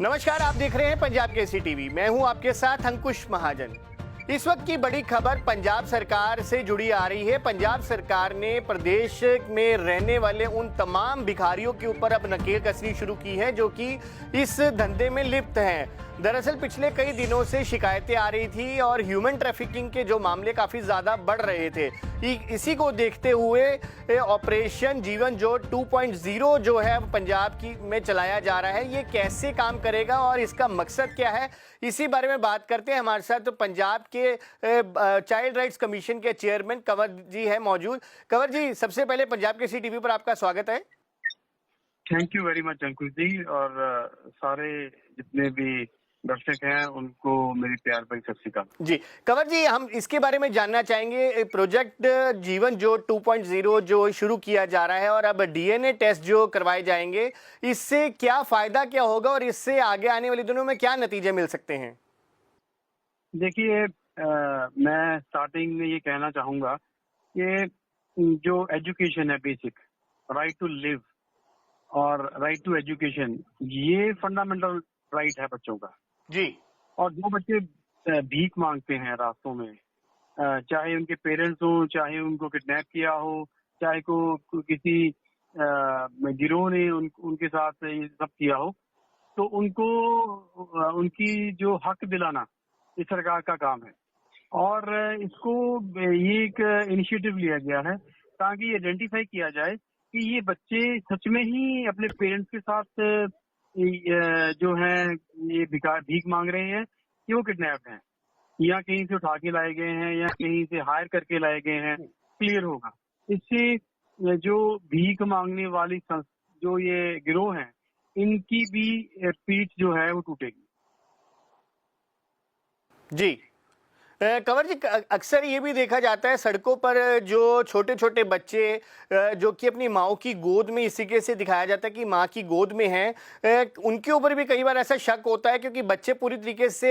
नमस्कार, आप देख रहे हैं पंजाब केसरी टीवी। मैं हूं आपके साथ अंकुश महाजन। इस वक्त की बड़ी खबर पंजाब सरकार से जुड़ी आ रही है। पंजाब सरकार ने प्रदेश में रहने वाले उन तमाम भिखारियों के ऊपर अब नकेल कसनी शुरू की है जो कि इस धंधे में लिप्त हैं। दरअसल पिछले कई दिनों से शिकायतें आ रही थी और ह्यूमन ट्रैफिकिंग के जो मामले काफ़ी ज़्यादा बढ़ रहे थे। इसी को देखते हुए ऑपरेशन जीवन ज्योत 2.0 जो है पंजाब की में चलाया जा रहा है, ये कैसे काम करेगा और इसका मकसद क्या है, इसी बारे में बात करते हैं। हमारे साथ तो पंजाब के चाइल्ड राइट्स कमीशन के चेयरमैन कंवर जी है मौजूद। कंवर जी, सबसे पहले पंजाब केसरी टीवी पर आपका स्वागत है। थैंक यू वेरी मच अंकुश जी, और सारे जितने भी दर्शक हैं उनको मेरी प्यार भरी सत श्री अकाल जी कंवर जी, हम इसके बारे में जानना चाहेंगे। प्रोजेक्ट जीवन ज्योत 2.0 जो शुरू किया जा रहा है और अब डीएनए टेस्ट जो करवाए जाएंगे, इससे क्या फायदा क्या होगा और इससे आगे आने वाले दिनों में क्या नतीजे मिल सकते हैं? देखिए, मैं स्टार्टिंग में ये कहना चाहूंगा कि जो एजुकेशन है, बेसिक राइट टू लिव और राइट टू एजुकेशन, ये फंडामेंटल राइट है बच्चों का। जी। और जो बच्चे भीख मांगते हैं रास्तों में, चाहे उनके पेरेंट्स हो, चाहे उनको किडनैप किया हो, चाहे को किसी गिरोह ने उनके साथ ये सब किया हो, तो उनको उनकी जो हक दिलाना इस सरकार का काम है। और इसको ये एक इनिशिएटिव लिया गया है ताकि आइडेंटिफाई किया जाए कि ये बच्चे सच में ही अपने पेरेंट्स के साथ जो है ये भीख मांग रहे हैं कि वो किडनैप हैं, या कहीं से उठा के लाए गए हैं, या कहीं से हायर करके लाए गए हैं। क्लियर होगा इससे जो भीख मांगने वाली जो ये गिरोह हैं, इनकी भी पीठ जो है वो टूटेगी। जी कंवर जी, अक्सर ये भी देखा जाता है सड़कों पर जो छोटे छोटे बच्चे जो कि अपनी माँ की गोद में, इसी के से दिखाया जाता है कि माँ की गोद में हैं, उनके ऊपर भी कई बार ऐसा शक होता है क्योंकि बच्चे पूरी तरीके से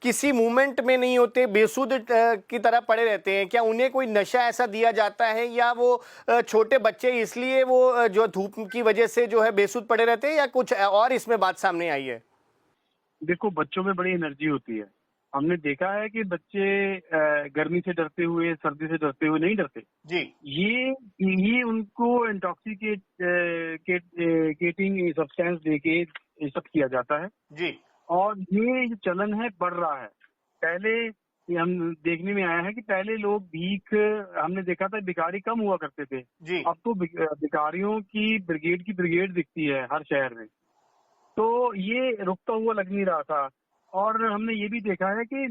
किसी मूवमेंट में नहीं होते, बेसुध की तरह पड़े रहते हैं। क्या उन्हें कोई नशा ऐसा दिया जाता है या वो छोटे बच्चे इसलिए वो जो धूप की वजह से जो है बेसुध पड़े रहते हैं, या कुछ और इसमें बात सामने आई है? देखो, बच्चों में बड़ी एनर्जी होती है। हमने देखा है कि बच्चे गर्मी से डरते हुए, सर्दी से डरते हुए नहीं डरते। जी। ये उनको इंटॉक्सिकेटिंग सब्सटेंस देके ये सब किया जाता है। जी। और ये जो चलन है बढ़ रहा है। पहले ये हम देखने में आया है कि पहले लोग भीख, हमने देखा था भिखारी कम हुआ करते थे। जी। अब तो भिखारियों की ब्रिगेड दिखती है हर शहर में। तो ये रुकता हुआ लग नहीं रहा था। और हमने ये भी देखा है कि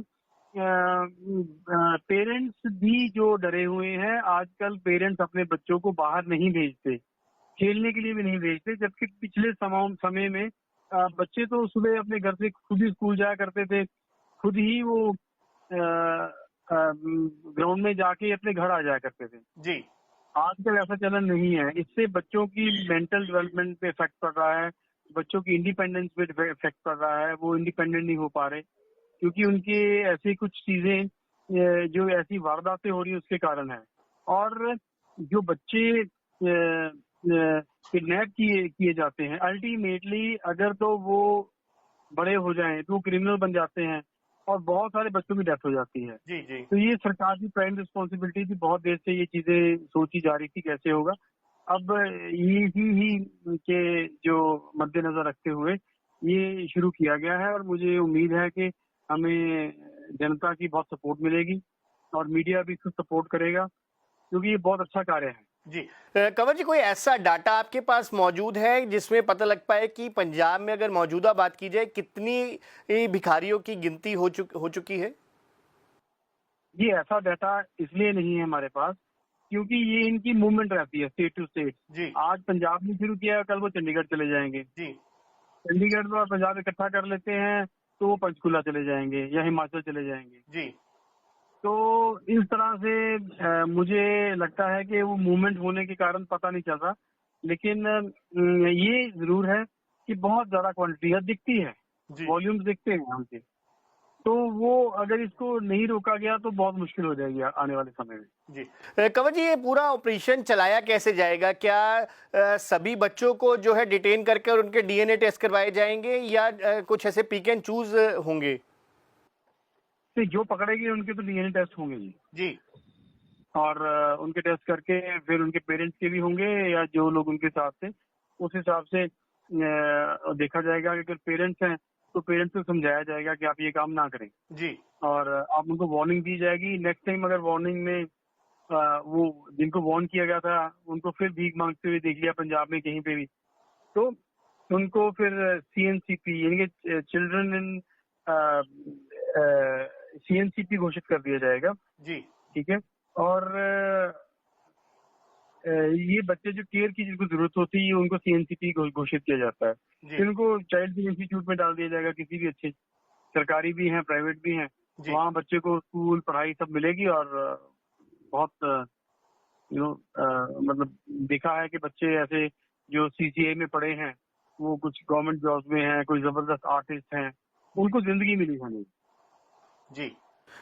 पेरेंट्स भी जो डरे हुए हैं, आजकल पेरेंट्स अपने बच्चों को बाहर नहीं भेजते, खेलने के लिए भी नहीं भेजते। जबकि पिछले समय में बच्चे तो सुबह अपने घर से खुद ही स्कूल जाया करते थे, खुद ही वो ग्राउंड में जाके अपने घर आ जाया करते थे। जी। आजकल ऐसा चलन नहीं है। इससे बच्चों की मेंटल डेवलपमेंट पे इफेक्ट पड़ रहा है, बच्चों की इंडिपेंडेंस पे इफेक्ट पड़ रहा है। वो इंडिपेंडेंट नहीं हो पा रहे क्योंकि उनके ऐसी कुछ चीजें, जो ऐसी वारदातें हो रही है उसके कारण है। और जो बच्चे किडनैप किए जाते हैं, अल्टीमेटली अगर तो वो बड़े हो जाएं तो वो क्रिमिनल बन जाते हैं और बहुत सारे बच्चों की डेथ हो जाती है। जी। जी। तो ये सरकार की प्राइम रिस्पॉन्सिबिलिटी थी। बहुत देर से ये चीजें सोची जा रही थी कैसे होगा। अब ये ही के जो मद्देनजर रखते हुए ये शुरू किया गया है, और मुझे उम्मीद है कि हमें जनता की बहुत सपोर्ट मिलेगी और मीडिया भी इसको सपोर्ट करेगा, क्योंकि ये बहुत अच्छा कार्य है। जी कंवर जी, कोई ऐसा डाटा आपके पास मौजूद है जिसमें पता लग पाए कि पंजाब में अगर मौजूदा बात की जाए कितनी भिखारियों की गिनती हो चुकी है? ये ऐसा डाटा इसलिए नहीं है हमारे पास क्योंकि ये इनकी मूवमेंट रहती है स्टेट टू स्टेट। जी। आज पंजाब में शुरू किया, कल वो चंडीगढ़ चले जाएंगे। जी। चंडीगढ़ और पंजाब इकट्ठा कर लेते हैं तो वो पंचकुला चले जाएंगे या हिमाचल चले जाएंगे। जी। तो इस तरह से मुझे लगता है कि वो मूवमेंट होने के कारण पता नहीं चल रहा, लेकिन ये जरूर है कि बहुत ज्यादा क्वांटिटी है, दिखती है, जी। वॉल्यूम्स दिखते हैं हमसे। तो वो अगर इसको नहीं रोका गया तो बहुत मुश्किल हो जाएगी आने वाले समय में। जी कंवर जी, ये पूरा ऑपरेशन चलाया कैसे जाएगा? क्या सभी बच्चों को जो है डिटेन करके और उनके डीएनए टेस्ट करवाए जाएंगे या कुछ ऐसे पिक एंड चूज होंगे? तो जो पकड़ेगी उनके तो डीएनए टेस्ट होंगे जी। जी। और उनके टेस्ट करके फिर उनके पेरेंट्स के भी होंगे या जो लोग उनके साथ थे, उस हिसाब से देखा जाएगा कि अगर पेरेंट्स हैं तो पेरेंट्स को समझाया जाएगा कि आप ये काम ना करें जी। और आप उनको वार्निंग दी जाएगी। नेक्स्ट टाइम अगर वार्निंग में वो जिनको वार्न किया गया था उनको फिर भीख मांगते हुए देख लिया पंजाब में कहीं पे भी, तो उनको फिर सीएनसीपी यानी कि चिल्ड्रन इन सीएनसीपी घोषित कर दिया जाएगा जी। ठीक है। और ये बच्चे जो केयर की जिनको जरूरत होती है उनको सीएनसीपी घोषित किया जाता है। फिर उनको चाइल्ड केयर इंस्टीट्यूट में डाल दिया जाएगा, किसी भी अच्छे, सरकारी भी हैं प्राइवेट भी हैं, वहाँ बच्चे को स्कूल पढ़ाई सब मिलेगी। और बहुत मतलब देखा है कि बच्चे ऐसे जो सीसीए में पढ़े हैं वो कुछ गवर्नमेंट जॉब्स में हैं, कोई जबरदस्त आर्टिस्ट हैं, उनको जिंदगी मिली है नहीं। जी,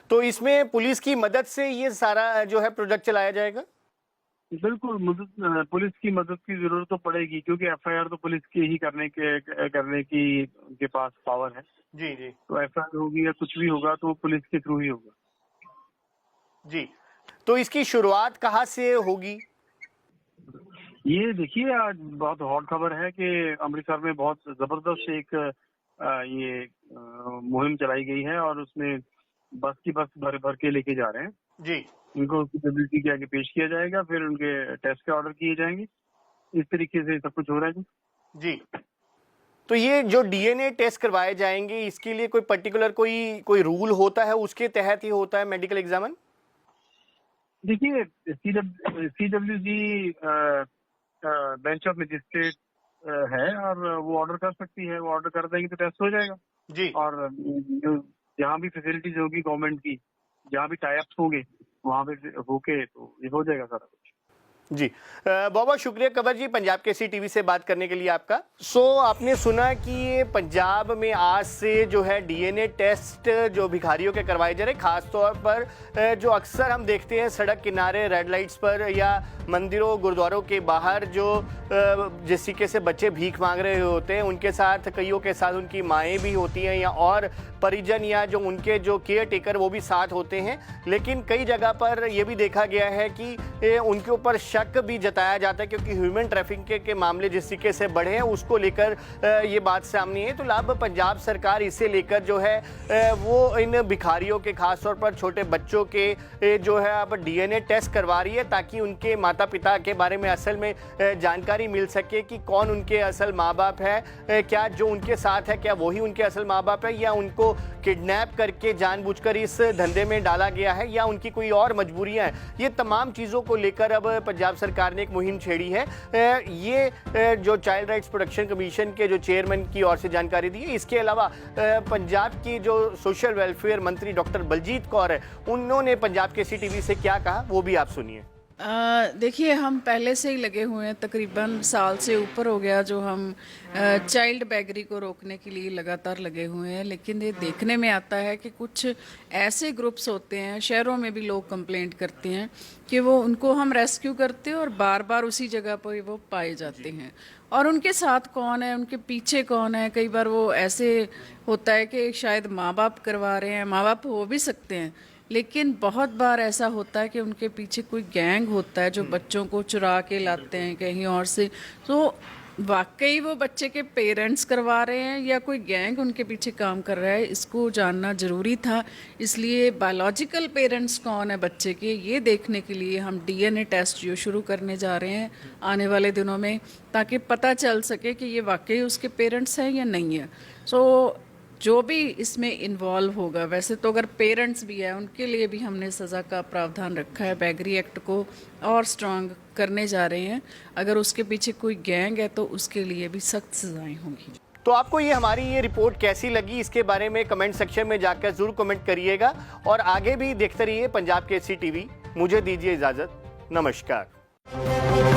तो इसमें पुलिस की मदद से ये सारा जो है प्रोजेक्ट चलाया जाएगा? बिल्कुल, पुलिस की मदद की जरूरत तो पड़ेगी क्योंकि एफआईआर तो पुलिस के ही करने की उनके पास पावर है। जी जी। तो एफआईआर होगी या कुछ भी होगा तो पुलिस के थ्रू ही होगा। जी, तो इसकी शुरुआत कहाँ से होगी? ये देखिए, आज बहुत हॉट खबर है कि अमृतसर में बहुत जबरदस्त एक ये मुहिम चलाई गई है और उसमें बस भर के लेके जा रहे हैं जी। इनको सीडब्ल्यूसी के आगे पेश किया जाएगा, फिर उनके टेस्ट के ऑर्डर किए जाएंगे। इस तरीके से सब कुछ हो रहा है जी। तो ये जो डीएनए टेस्ट करवाए जाएंगे इसके लिए कोई पर्टिकुलर कोई रूल होता है, उसके तहत ही होता है मेडिकल एग्जामिन? देखिए, सीडब्ल्यूसी बेंच ऑफ मजिस्ट्रेट है और वो ऑर्डर कर सकती है, वो ऑर्डर कर देंगे तो टेस्ट हो जाएगा जी। और जहाँ भी फैसिलिटीज होगी गवर्नमेंट की, जहाँ भी टाई अप्स होंगे वहाँ पे होके तो ये हो जाएगा सारा कुछ। जी, बहुत बहुत शुक्रिया कंवर जी पंजाब केसरी टीवी से बात करने के लिए आपका। आपने सुना कि ये पंजाब में आज से जो है डीएनए टेस्ट जो भिखारियों के करवाए जा रहे हैं, खासतौर पर जो अक्सर हम देखते हैं सड़क किनारे रेड लाइट्स पर या मंदिरों गुरुद्वारों के बाहर जो जिस तरीके से बच्चे भीख मांग रहे होते हैं, उनके साथ कईयों के साथ उनकी माएँ भी होती हैं या और परिजन या जो उनके जो केयर टेकर वो भी साथ होते हैं। लेकिन कई जगह पर यह भी देखा गया है कि उनके ऊपर शक भी जताया जाता है क्योंकि ह्यूमन ट्रैफिकिंग के मामले जिस तरीके से बढ़े हैं उसको लेकर ये बात सामने है। तो अब पंजाब सरकार इसे लेकर जो है वो इन भिखारियों के खासतौर पर छोटे बच्चों के जो है अब डीएनए टेस्ट करवा रही है ताकि उनके माता पिता के बारे में असल में जानकारी मिल सके कि कौन उनके असल माँ बाप है, क्या जो उनके साथ है क्या वही उनके असल माँ बाप है या उनको किडनैप करके जानबूझकर इस धंधे में डाला गया है या उनकी कोई और मजबूरियां हैं। ये तमाम चीज़ों को लेकर अब पंजाब सरकार ने एक मुहिम छेड़ी है। ये जो चाइल्ड राइट्स प्रोटेक्शन कमीशन के जो चेयरमैन की ओर से जानकारी दी है। इसके अलावा पंजाब की जो सोशल वेलफेयर मंत्री डॉक्टर बलजीत कौर है, उन्होंने पंजाब केसरी टीवी से क्या कहा वो भी आप सुनिए। देखिए, हम पहले से ही लगे हुए हैं, तकरीबन साल से ऊपर हो गया जो हम चाइल्ड बेगरी को रोकने के लिए लगातार लगे हुए हैं। लेकिन ये देखने में आता है कि कुछ ऐसे ग्रुप्स होते हैं, शहरों में भी लोग कंप्लेंट करते हैं कि वो उनको हम रेस्क्यू करते हैं और बार बार उसी जगह पर वो पाए जाते हैं। और उनके साथ कौन है, उनके पीछे कौन है, कई बार वो ऐसे होता है कि शायद माँ बाप करवा रहे हैं, माँ बाप हो भी सकते हैं, लेकिन बहुत बार ऐसा होता है कि उनके पीछे कोई गैंग होता है जो बच्चों को चुरा के लाते हैं कहीं और से। तो वाकई वो बच्चे के पेरेंट्स करवा रहे हैं या कोई गैंग उनके पीछे काम कर रहा है, इसको जानना ज़रूरी था। इसलिए बायोलॉजिकल पेरेंट्स कौन है बच्चे के, ये देखने के लिए हम डीएनए टेस्ट जो शुरू करने जा रहे हैं आने वाले दिनों में, ताकि पता चल सके कि ये वाकई उसके पेरेंट्स हैं या नहीं है। जो भी इसमें इन्वॉल्व होगा, वैसे तो अगर पेरेंट्स भी है उनके लिए भी हमने सज़ा का प्रावधान रखा है, बेगरी एक्ट को और स्ट्रांग करने जा रहे हैं। अगर उसके पीछे कोई गैंग है तो उसके लिए भी सख्त सजाएं होंगी। तो आपको ये हमारी ये रिपोर्ट कैसी लगी इसके बारे में कमेंट सेक्शन में जाकर जरूर कमेंट करिएगा और आगे भी देखते रहिए पंजाब केसरी टीवी। मुझे दीजिए इजाज़त, नमस्कार।